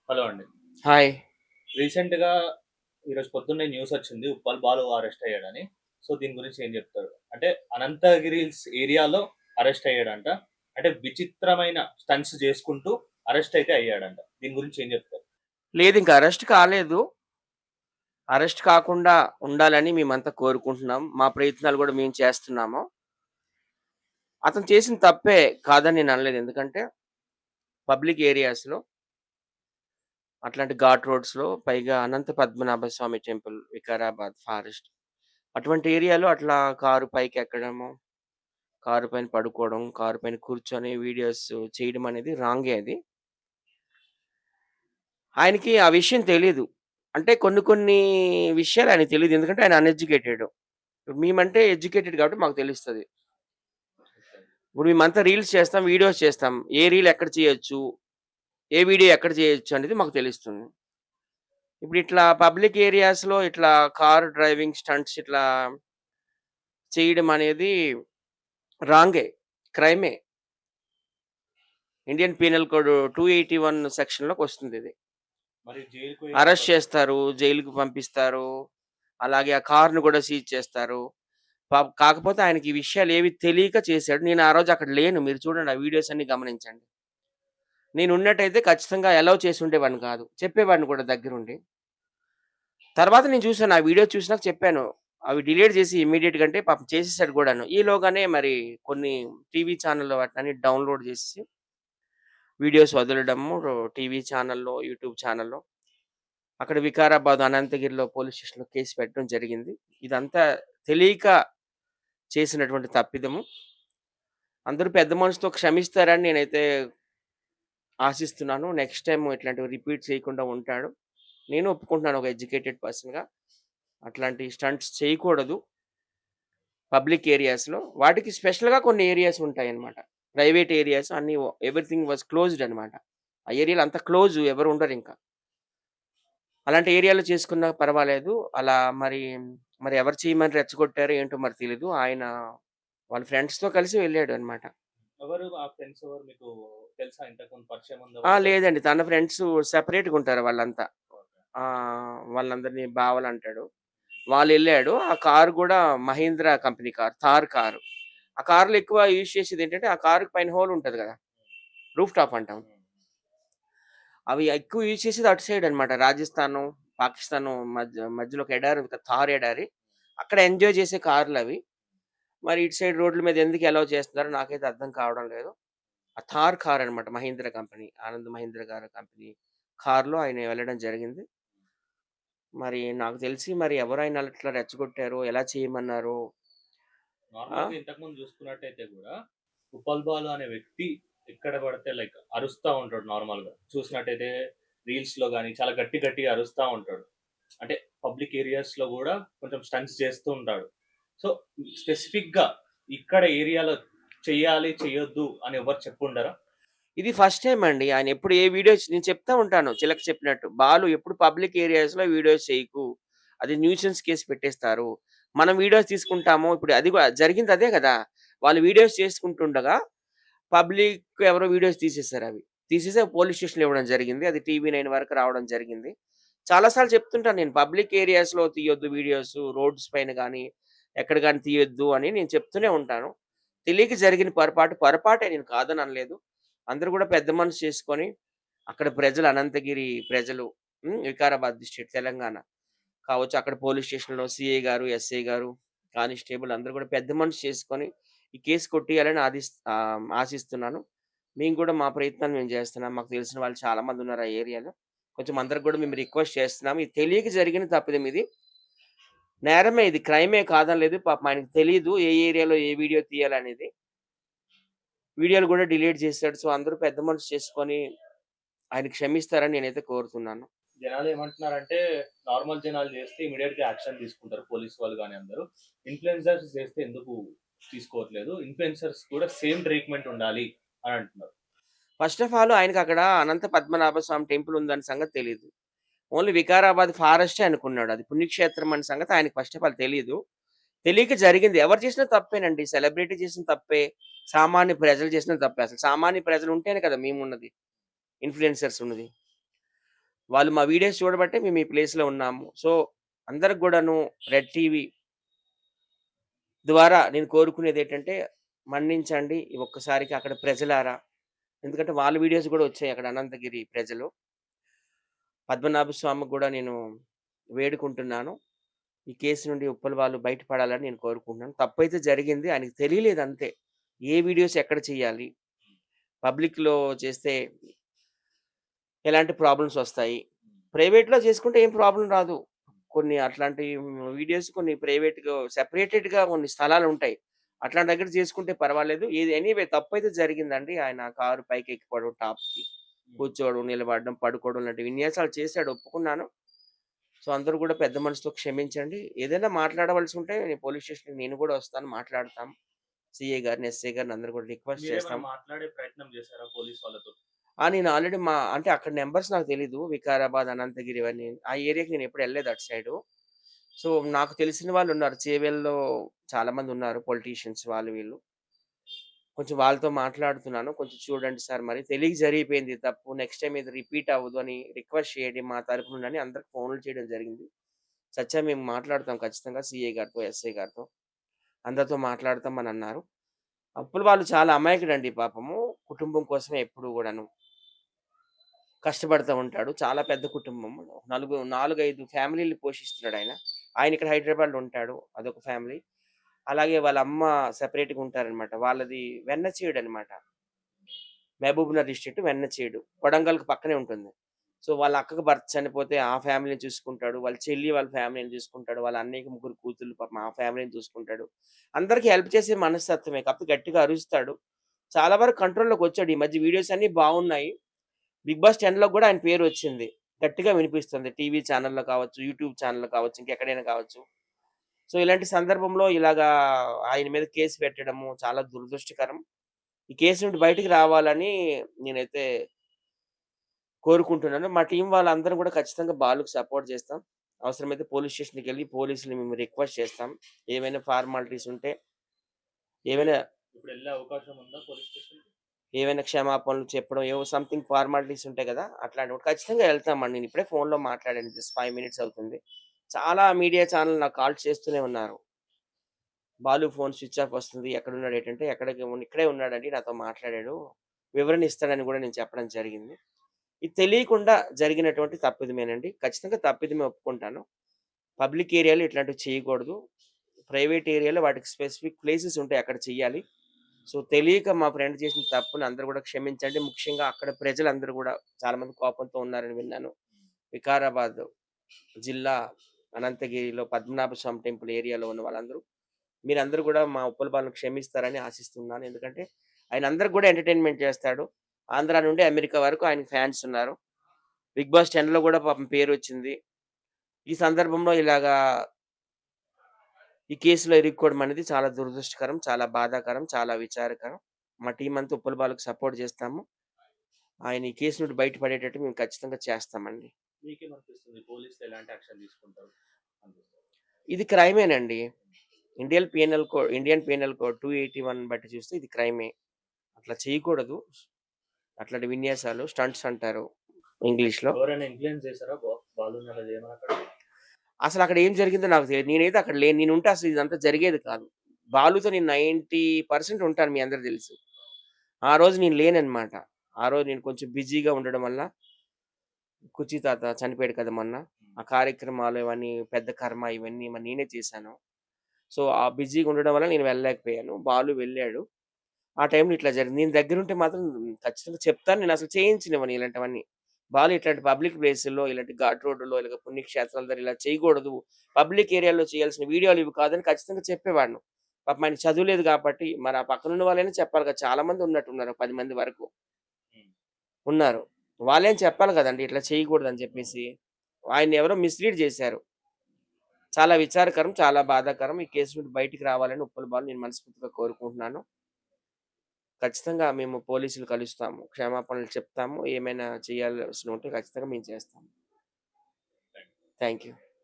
Hello అండి. Hi. రీసెంట్‌గా ఈరోజు పొద్దున్నే న్యూస్ వచ్చింది. ఉప్పల్ బాలు అరెస్ట్ అయ్యాడని. సో, దీని గురించి ఏం చెప్తారు? అంటే అనంతగిరిస్ ఏరియాలో అరెస్ట్ అయ్యాడంట. అంటే విచిత్రమైన స్టంట్స్ చేసుకుంటూ అరెస్ట్ అయితే అయ్యాడంట. దీని గురించి ఏం చెప్తారు? లేదు, ఇంక అరెస్ట్ కాలేదు. అరెస్ట్ కాకుండా ఉండాలని మేమంతా కోరుకుంటున్నాం. మా ప్రయత్నాలు గూడా మేము చేస్తున్నాము. అతను చేసింది తప్పే కాదని నేను అనలేదు. ఎందుకంటే పబ్లిక్ ఏరియాస్‌లో అట్లాంటి ఘాట్ రోడ్స్‌లో పైగా అనంత పద్మనాభ స్వామి టెంపుల్, వికారాబాద్ ఫారెస్ట్ అటువంటి ఏరియాలో అట్లా కారు పైకెక్కడము, కారు పైన పడుకోవడం, కారు పైన కూర్చొని వీడియోస్ చేయడం అనేది రాంగే అది. ఆయనకి ఆ విషయం తెలీదు. అంటే కొన్ని కొన్ని విషయాలు ఆయనకి తెలీదు. ఎందుకంటే ఆయన అన్‌ఎడ్యుకేటెడ్. మేమంటే ఎడ్యుకేటెడ్ కాబట్టి మాకు తెలుస్తది. ఇప్పుడు మేమంతా రీల్స్ చేస్తాం, వీడియోస్ చేస్తాం. ఏ రీల్ ఎక్కడ చేయొచ్చు, ఏ వీడియో ఎక్కడ చేయొచ్చు అనేది మాకు తెలుస్తుంది. ఇప్పుడు ఇట్లా పబ్లిక్ ఏరియాస్‌లో ఇట్లా కార్ డ్రైవింగ్ స్టంట్స్ ఇట్లా చేయడం అనేది రాంగే. క్రైమే. ఇండియన్ పీనల్ కోడ్ 281 సెక్షన్‌లోకొస్తుందిది. మరి జైలుకి పోయే అరెస్ట్ అవకాశం చేస్తారు, జైలుకి పంపిస్తారు. అలాగే ఆ కార్‌ని కూడా సీజ్ చేస్తారు. కాకపోతే ఆయనకి ఈ విషయాలేవి తెలియక చేశాడు. నేను ఆ రోజు అక్కడ లేను. మీరు చూడండి, ఆ వీడియోస్ అన్నీ గమనించండి. నేనున్నట్టయితే ఖచ్చితంగా అలౌ చేసుండేవాడిని కాదు. చెప్పేవాడిని కూడా దగ్గరుండి. తర్వాత నేను చూసాను. ఆ వీడియో చూసినాక చెప్పాను. అవి డిలీట్ చేసి ఇమ్మీడియేట్‌గా అంటే పాపం చేసేసాడు కూడాను. ఈలోగానే మరి కొన్ని టీవీ ఛానెల్‌లో వాటినన్ని డౌన్‌లోడ్ చేసేసి వీడియోస్ వదలడము టీవీ ఛానెల్‌లో, యూట్యూబ్ ఛానెల్‌లో. అక్కడ వికారాబాద్, అనంతగిరిలో పోలీస్ స్టేషన్‌లో కేస్ పెట్టడం జరిగింది. ఇదంతా తెలియక చేసినటువంటి తప్పిదము. అందరూ పెద్ద మనసుతో క్షమిస్తారని నేనైతే ఆశిస్తున్నాను. నెక్స్ట్ టైమ్ ఇట్లాంటివి రిపీట్ చేయకుండా ఉంటాడు. నేను ఒప్పుకుంటున్నాను ఒక ఎడ్యుకేటెడ్ పర్సన్‌గా. అట్లాంటి స్టంట్స్ చేయకూడదు పబ్లిక్ ఏరియాస్‌లో. వాటికి స్పెషల్‌గా కొన్ని ఏరియాస్ ఉంటాయన్నమాట. ప్రైవేట్ ఏరియాస్ అన్నీ ఎవ్రీథింగ్ వాస్ క్లోజ్డ్ అన్నమాట. ఆ ఏరియాలో అంతా క్లోజ్, ఎవరు ఉండరింక. అలాంటి ఏరియాలో చేసుకున్నా పర్వాలేదు. అలా మరి, మరి ఎవరు చేయమని రెచ్చగొట్టారో ఏంటో మరి తెలీదు. ఆయన వాళ్ళ ఫ్రెండ్స్‌తో కలిసి వెళ్ళాడన్నమాట. ఎవరు ఆ ఫ్రెండ్స్ ఎవరు మీకు తెలుసా? ఇంతకుముందు పరిచయం ఉందా వాళ్ళు? లేదండి. తన ఫ్రెండ్స్ సెపరేట్‌గా ఉంటారు వాళ్ళంతా. ఓకే. వాళ్ళందరిని బావలంటాడు. వాళ్ళెళ్ళాడు. ఆ కారు గూడా Mahindra company car. Thar car. ఆ కార్‌లో ఎక్కువ యూజ్ చేసేదేంటంటే, ఆ కారుకి పైన హోల్ ఉంటది గదా! రూఫ్ టాప్ అంటాం. హ్మ్. అవి ఎక్కువ యూజ్ చేసేది అటు సైడ్ అన్నమాట. రాజస్థాను, పాకిస్తాను మధ్యలో ఒక ఎడారి ఉంది కదా! థార్ ఎడారి. అక్కడ ఎంజాయ్ చేసే కార్‌లవి. మరి ఇటు సైడ్ రోడ్ల మీద ఎందుకు అలౌ చేస్తున్నారో నాకైతే అర్థం కావడం లేదు. ఆ థార్ కార్ అన్నమాట, మహీంద్రా కంపెనీ. ఆనంద్ మహీంద్రా గారి కంపెనీ కార్‌లో ఆయన వెళ్ళడం జరిగింది. మరి నాకు తెలిసి మరి ఎవరు ఆయన్ని అట్లా రెచ్చగొట్టారో, ఎలా చేయమన్నారో. ఆ! నార్మల్‌గా ఇంతకుముందు చూసుకున్నట్టయితే గూడా, ఉప్పల్ బాలు అనే వ్యక్తి ఎక్కడ పడితే లైక్ అరుస్తా ఉంటాడు నార్మల్‌గా. చూసినట్టయితే రీల్స్‌లో గాని చాలా గట్టి గట్టిగా అరుస్తా ఉంటాడు. అంటే పబ్లిక్ ఏరియాస్‌లో గూడా కొంచెం స్టంట్స్ చేస్తూ ఉంటాడు. సో, స్పెసిఫిక్‌గా ఇక్కడ ఏరియాలో చెయ్యాలి, చెయ్యొద్దు అని ఎవరు చెప్పుండరా? ఇది ఫస్ట్ టైమ్ అండి. ఆయన ఎప్పుడు ఏ వీడియోస్ నేను చెప్తా ఉంటాను చిలక చెప్పినట్టు. "బాలు ఎప్పుడు పబ్లిక్ ఏరియాస్‌లో వీడియోస్ చేయకు. అది న్యూసెన్స్ కేస్ పెట్టేస్తారు. మనం వీడియోస్ తీసుకుంటాము." ఇప్పుడు అది జరిగింది అదే గదా! వాళ్ళు వీడియోస్ చేసుకుంటుండగా పబ్లిక్ ఎవరో వీడియోస్ తీసేసారవి. తీసేసి పోలీస్ స్టేషన్‌లో ఇవ్వడం జరిగింది. అది టీవీ9 వరకు రావడం జరిగింది. చాలా సార్లు చెప్తుంటాను నేను, పబ్లిక్ ఏరియాస్‌లో తీయొద్దు వీడియోస్. రోడ్స్ పైన గాని, ఎక్కడ గాని తీయొద్దు అని నేను చెప్తూనే ఉంటాను. తెలియక జరిగిన పొరపాటు పొరపాటే, నేను కాదననలేదు. అందరూ గూడా పెద్ద మనసు చేసుకొని, అక్కడ ప్రజలు, అనంతగిరి ప్రజలు, వికారాబాద్ డిస్ట్రిక్ట్ తెలంగాణ కావచ్చు. అక్కడ పోలీస్ స్టేషన్‌లో సీఐ గారు, ఎస్ఐ గారు, కానిస్టేబుల్ అందరూ గూడా పెద్ద మనసు చేసుకొని ఈ కేస్ కొట్టేయాలని ఆశిస్తున్నాను. మేము కూడా మా ప్రయత్నాలు మేము జేస్తున్నాం. మాకు తెలిసిన వాళ్ళు చాలా మందున్నారు ఆ ఏరియాలో. కొంచెం అందరికి గూడా మేము రిక్వెస్ట్ చేస్తున్నాం. ఇది తెలియక జరిగిన తప్పిదం ఇది. నేరమే ఇది. క్రైమే కాదనలేదు. పాపం ఆయనకి తెలీదు ఏ ఏరియాలో ఏ వీడియో తీయాలనేది. వీడియోలు గూడా డిలీట్ చేసాడు. సో, అందరూ పెద్ద మనసు చేసుకొని ఆయన క్షమిస్తారని నేనైతే కోరుతున్నాను. జనాలేమంటున్నారంటే, నార్మల్ జనాలు చేస్తే ఇమ్మీడియేట్‌గా యాక్షన్ తీసుకుంటారు పోలీస్ వాళ్ళు గాని అందరూ. ఇన్‌ఫ్లుయెన్సర్స్ చేస్తే ఎందుకు తీసుకోవట్లేదు? ఇన్‌ఫ్లుయెన్సర్స్ కూడా సేమ్ ట్రీట్‌మెంట్ ఉండాలి అని అంటున్నారు. ఫస్ట్ ఆఫ్ ఆల్ ఆయనకక్కడ అనంత పద్మనాభ స్వామి టెంపుల్ ఉందన్న సంగతి తెలీదు. ఓన్లీ వికారాబాద్ ఫారెస్టే అనుకున్నాడు. అది పుణ్యక్షేత్రం అన్న సంగతి ఆయనకి ఫస్ట్ ఆఫ్ ఆల్ తెలీదు. తెలియక జరిగింది. ఎవరు చేసినా తప్పేనండి. సెలబ్రిటీ చేసిన తప్పే. సామాన్య ప్రజలు చేసిన తప్పే. అసలు సామాన్య ప్రజలు ఉంటేనే కదా మేమున్నది. ఇన్‌ఫ్లుయెన్సర్స్ ఉన్నది. వాళ్ళు మా వీడియోస్ చూడబట్టే మేము ఈ ప్లేస్‌లో ఉన్నాము. సో, అందరికి గూడాను రెడ్ టీవీ ద్వారా నేను కోరుకునేదేంటంటే, మన్నించండి ఈ ఒక్కసారికి అక్కడ ప్రజలారా. ఎందుకంటే వాళ్ళ వీడియోస్ గూడా వచ్చాయి అక్కడ అనంతగిరి ప్రజలు. పద్మనాభ స్వామికి గూడా నేను వేడుకుంటున్నాను. ఈ కేసు నుండి ఉప్పల్ వాళ్ళు బయటపడాలని నేను కోరుకుంటున్నాను. తప్పైతే జరిగింది. ఆయనకి తెలియలేదు అంతే. ఏ వీడియోస్ ఎక్కడ చేయాలి? పబ్లిక్‌లో చేస్తే ఎలాంటి ప్రాబ్లమ్స్ వస్తాయి? ప్రైవేట్‌లో చేసుకుంటే ఏం ప్రాబ్లమ్ రాదు. కొన్ని అట్లాంటి వీడియోస్ కొన్ని ప్రైవేట్‌గా సెపరేటెడ్‌గా కొన్ని స్థలాలుంటాయి. అట్లాంటి దగ్గర చేసుకుంటే పర్వాలేదు. ఏది ఎనీవే తప్పైతే జరిగిందండి. ఆయన కారు పైకెక్కిపోవడం టాప్‌కి. కూర్చోవడం, నిలబడడం, పడుకోవడం లాంటి విన్యాసాలు చేశాడు ఒప్పుకున్నాను. సో, అందరూ గూడా పెద్ద మనసుతో క్షమించండి. ఏదైనా మాట్లాడవలసి ఉంటే నేను పోలీస్ స్టేషన్‌కి నేను గూడా వస్తాను మాట్లాడతాం. సీఐ గారిని, ఎస్ఐ గారిని అందరూ కూడా రిక్వెస్ట్ మీరేమైనా చేస్తాం. మాట్లాడే ప్రయత్నం చేసారా పోలీస్ వాళ్ళతో? నేను ఆల్రెడీ అంటే అక్కడ నంబర్స్ నాకు తెలీదు. వికారాబాద్, అనంతగిరి ఇవన్నీ. ఆ ఏరియాకి నేనెప్పుడు ఎళ్ళలేదు అటు సైడు. సో, నాకు తెలిసిన వాళ్ళున్నారు. చేవెళ్ళలో చాలా మందున్నారు పొలిటీషియన్స్ వాళ్ళు వీళ్ళు. కొంచెం వాళ్ళతో మాట్లాడుతున్నాను. కొంచెం చూడండి సార్ మరి తెలియక జరిగిపోయింది తప్పు. నెక్స్ట్ టైమ్ ఇది రిపీట్ అవ్వదు అని రిక్వెస్ట్ చేయండి మా తరపు నుండి అని అందరికి ఫోన్‌లు చేయడం జరిగింది. సత్య మేము మాట్లాడతాం ఖచ్చితంగా సీఐ గారితో, ఎస్ఐ గారితో. అందరితో మాట్లాడతాం అని అన్నారు. అప్పులు వాళ్ళు చాలా అమాయకుడండి పాపము. కుటుంబం కోసమే ఎప్పుడు గూడాను. కష్టపడతా ఉంటాడు. చాలా పెద్ద కుటుంబం. 4, 5 ఫ్యామిలీ‌లని పోషిస్తున్నాడాయన. ఆయన ఇక్కడ హైదరాబాద్‌లో ఉంటాడు. అదొక ఫ్యామిలీ. అలాగే వాళ్ళ అమ్మ సెపరేట్‌గా ఉంటారనమాట. వాళ్ళది వెన్నచేడనమాట. మహబూబ్‌నగర్ డిస్ట్రిక్ట్ వెన్నచేడు. కొడంగల్‌కి పక్కనే ఉంటుంది. సో, వాళ్ళ అక్కకి భర్త చనిపోతే ఆ ఫ్యామిలీని చూసుకుంటాడు. వాళ్ళ చెల్లి వాళ్ళ ఫ్యామిలీని చూసుకుంటాడు. వాళ్ళ అన్నయ్యకి ముగ్గురు కూతుర్లు పాపం ఆ ఫ్యామిలీని చూసుకుంటాడు. అందరికి హెల్ప్ చేసే మనస్తత్వమే. కాకపోతే గట్టిగా అరుస్తాడు. చాలా వరకు కంట్రోల్‌లోకొచ్చాడు. ఈ మధ్య వీడియోస్ అన్నీ బావున్నాయి. 'బిగ్ బాస్ 10'లో గూడా ఆయన పేరొచ్చింది. గట్టిగా వినిపిస్తుంది. టీవీ ఛానెల్‌లో కావచ్చు, యూట్యూబ్ ఛానెల్‌లో కావచ్చు, ఇంకెక్కడైనా కావచ్చు. సో, ఇలాంటి సందర్భంలో ఇలాగా ఆయన మీద కేస్ పెట్టడము చాలా దురదృష్టకరం. ఈ కేసు నుండి బయటికి రావాలని నేనైతే కోరుకుంటున్నాను. మా టీమ్ వాళ్ళందరం గూడా ఖచ్చితంగా బాలుకి సపోర్ట్ చేస్తాం. అవసరమైతే పోలీస్ స్టేషన్‌కెళ్ళి పోలీసులని మేము రిక్వెస్ట్ చేస్తాం. ఏవైనా ఫార్మాలిటీస్ ఉంటే, ఇప్పుడు ఏవైనా ఇప్పుడెళ్ళే అవకాశం ఉందా పోలీస్ స్టేషన్‌కి? ఏవైనా క్షమాపణలు చెప్పడం, ఏవో సంథింగ్ ఫార్మాలిటీస్ ఉంటాయి గదా! అట్లాంటివి ఖచ్చితంగా ఎళ్తామండి. నేనిప్పుడే ఫోన్‌లో మాట్లాడాను. జస్ట్ 5 మినిట్స్ అవుతుంది. చాలా మీడియా ఛానెల్ నాకు కాల్స్ చేస్తూనే ఉన్నారు. బాలు ఫోన్ స్విచ్ ఆఫ్ వస్తుంది. ఎక్కడున్నాడు ఏటంటే, ఇక్కడే ఉన్నాడండి నాతో మాట్లాడాడు. వివరణ ఇస్తాడని గూడా నేను చెప్పడం జరిగింది. ఇది తెలియకుండా జరిగినటువంటి తప్పిదమేనండి. ఖచ్చితంగా తప్పిదమే ఒప్పుకుంటాను. పబ్లిక్ ఏరియాలో ఇట్లాంటివి చేయకూడదు. ప్రైవేట్ ఏరియాలో వాటికి స్పెసిఫిక్ ప్లేసెస్ ఉంటాయి. అక్కడ చెయ్యాలి. సో, తెలియక మా ఫ్రెండ్ చేసిన తప్పుని అందరూ గూడా క్షమించండి. ముఖ్యంగా అక్కడ ప్రజలందరూ గూడా చాలా మంది కోపంతో ఉన్నారని విన్నాను. వికారాబాద్ జిల్లా అనంతగిరిలో పద్మనాభ స్వామి టెంపుల్ ఏరియాలో ఉన్న వాళ్ళందరూ మీరందరూ గూడా మా ఉప్పల్ బాలుని క్షమిస్తారని ఆశిస్తున్నాను. ఎందుకంటే ఆయన అందరికి గూడా ఎంటర్‌టైన్‌మెంట్ చేస్తాడు. ఆంధ్ర నుండి అమెరికా వరకు ఆయనకి ఫ్యాన్స్ ఉన్నారు. 'బిగ్ బాస్ 10'లో గూడా పాపం పేరొచ్చింది. ఈ సందర్భంలో ఇలాగా ఈ కేసులో ఇరుక్కోవడం అనేది చాలా దురదృష్టకరం, చాలా బాధాకరం, చాలా విచారకరం. మా టీమ్ అంతా ఉప్పల్ బాలుకి సపోర్ట్ చేస్తాము. ఆయన ఈ కేసు నుండి బయటపడేటట్టు మేము ఖచ్చితంగా చేస్తామండి. మీకేమనిపిస్తుంది? పోలీసులు ఎలాంటి యాక్షన్ తీసుకుంటారు అనిపిస్తుంది? ఇది క్రైమేనండి. ఇండియన్ పీనల్ కోడ్ 281 బట్టి చూస్తే ఇది క్రైమే. అట్లా చేయకూడదు. అట్లాంటి విన్యాసాలు స్టంట్స్ అంటారు ఇంగ్లీష్‌లో. ఎవరైనా ఇన్‌ఫ్లుయెన్స్ చేసారా బాలుని అలా చేయమని అక్కడ? అసలక్కడ ఏం జరిగిందో నాకు తెలీదు. నేనైతే అక్కడ లేను. నేనుంటే అసలు ఇదంతా జరిగేది కాదు. బాలుతో నేను 90% ఉంటాను మీ అందరికి తెలుసు. ఆ రోజు నేను లేననమాట. ఆ రోజు నేను కొంచెం బిజీగా ఉండడం వల్ల కుర్చీ తాత చనిపోయాడు కదా మొన్న. ఆ కార్యక్రమాలు ఇవన్నీ పెద్ద కర్మ ఇవన్నీ మరి నేనే చేశాను. సో, ఆ బిజీగా ఉండడం వల్ల నేను వెళ్ళలేకపోయాను. బాలు వెళ్ళాడు. ఆ టైంలో ఇట్లా జరిగింది. నేను దగ్గరుంటే మాత్రం ఖచ్చితంగా చెప్తాను. నేనసలు చేయించనివ్వను ఇలాంటివన్నీ. బాలు ఇట్లాంటి పబ్లిక్ ప్లేసుల్లో, ఇలాంటి ఘాట్ రోడ్డులో, ఇలాగ పుణ్యక్షేత్రాల దగ్గర ఇలా చేయకూడదు. పబ్లిక్ ఏరియాలో చేయాల్సిన వీడియోలు ఇవి కాదని ఖచ్చితంగా చెప్పేవాడిని. పాపం ఆయనకి చదువు లేదు కాబట్టి, మరి ఆ పక్కనున్న వాళ్ళైనా చెప్పాలి కదా! చాలా మంది ఉన్నట్టున్నారు. 10 మంది వరకు హ్మ్. ఉన్నారు. వాళ్ళైనా చెప్పాలి కదండీ! ఇట్లా చేయకూడదని చెప్పేసి. ఆయన్నెవరో మిస్‌లీడ్ చేశారు. చాలా విచారకరం, చాలా బాధాకరం. ఈ కేసు నుండి బయటికి రావాలని ఉప్పల్ బాలు నేను మనస్ఫూర్తిగా కోరుకుంటున్నాను. ఖచ్చితంగా మేము పోలీసులు కలుస్తాము. క్షమాపణలు చెప్తాము. ఏమైనా చేయాల్సినుంటే ఖచ్చితంగా మేము చేస్తాము. Thank you.